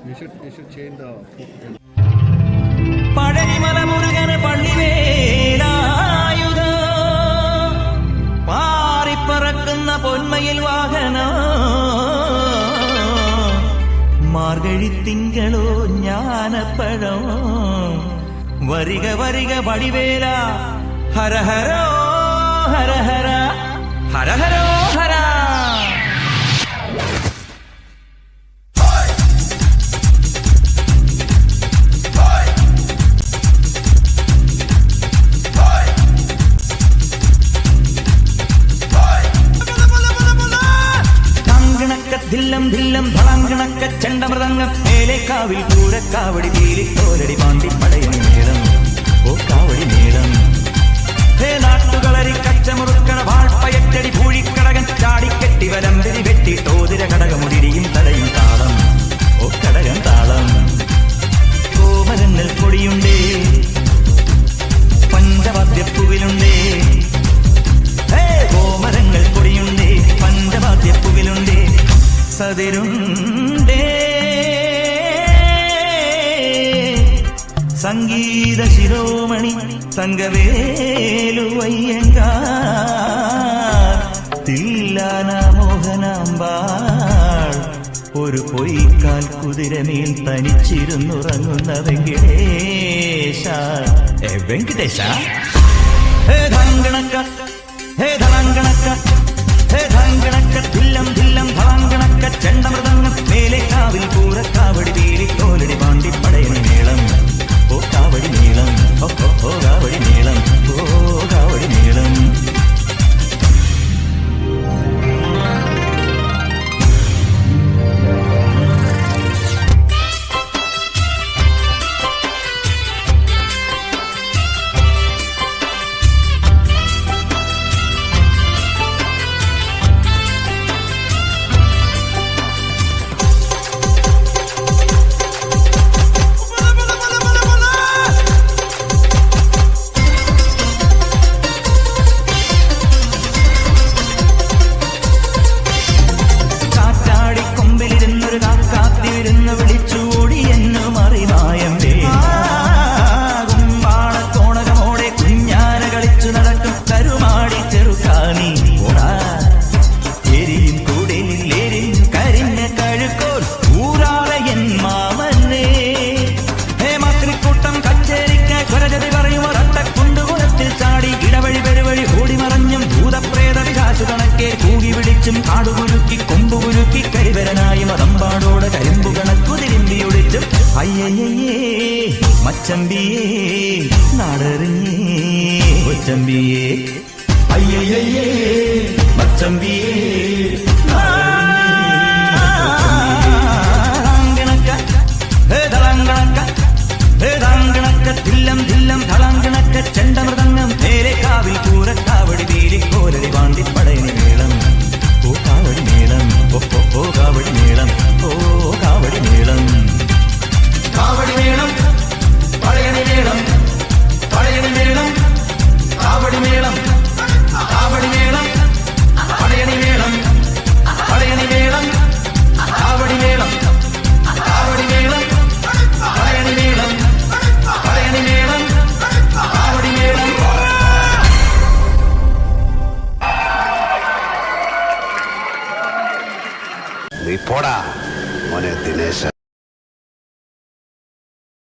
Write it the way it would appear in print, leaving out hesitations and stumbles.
You should change the Palanimala മുരുകന് പള്ളിവേലായുധ പാറിപ്പറക്കുന്ന പൊന്മയിൽ വാഹന മാർഗഴി തിങ്കളോ ജ്ഞാനപ്പഴം വരിക വരിക വടിവേല ഹരഹരോ ഹരഹര ഹരഹരോ ഹര. ധില്ലം ധില്ലം ധളാങ്കണക്ക ചെണ്ടമൃതങ്ങം മേലേക്കാവിൽ പൂരക്കാവടി തീലിത്തോലടി പാണ്ടി പടയണി മേളം ഓ കാവടി മേളം. ഹേ നാട്ടുകളരി കച്ചമുറുക്കണ വാൾപ്പയറ്റടി പൂഴിക്കടകൻ ചാടിക്കെട്ടി വലമ്പരി വെട്ടി തോതിര കടകമുടിയും തടയും താളം ഓ കടകൻ താളം. കോമരങ്ങൾ പൊടിയുണ്ടേ പഞ്ചവാദ്യപ്പുവിലുണ്ടേ കോമരങ്ങൾ പൊടിയുണ്ടേ പഞ്ചവാദ്യപ്പുവിലുണ്ടേ സതിരുണ്ടേ സംഗീത ശിരോമണി തങ്കവേലുവയ്യങ്കാർ തില്ലാന മോഹനാമ്പാൾ ഒരു പൊയ്ക്കാൽ കുതിരമേൽ തനിച്ചിരുന്നുറങ്ങുന്ന വെങ്കടേശ വെങ്കടേശ. ഹേ ധങ്കണക്ക ഹേ ധളങ്കണക്ക ഹേ ധങ്കണക്ക ധില്ലം ധില്ലം ധളങ്കണക്ക ചെണ്ടമൃതങ്ങം മേലേക്കാവിൽ പൂരക്കാവടി തീലിത്തോലടി പാണ്ടി പടയണി മേളം ഓ കാവടി മേളം ഓ കാവടി മേളം ഓ കാവടി മേളം. കാടുകുലുക്കി കൊമ്പുകുലുക്കി കരിവരനായി മതമ്പാടോടെ കരിമ്പു കണക്കുതിരിമ്പിയൊളിച്ചും അയ്യയ്യേ മച്ചമ്പിയേ നാടറിഞ്ഞേ കൊച്ചമ്പിയേ അയ്യയ്യേ മച്ചമ്പിയേ ധില്ലം ധില്ലം ധളങ്കണക്ക ചെണ്ടമൃതങ്ങം മേലേക്കാവിൽ പൂരക്കാവടി തീലിക്കോലടി പാണ്ടി പടയണി മേളം ഓ കാവടി മേളം ഓ കാവടി മേളം ഓ കാവടി മേളം. കാവടി മേളം പടയണി മേളം പടയണി മേളം കാവടി മേളം കാവടി മേളം പടയണി മേളം പടയണി മേളം കാവടി മേളം കാവടി മേളം പടയണി മേളം പടയണി മേളം കാവടി മേളം. നീ പോടാ മോനെ ദിനേശ.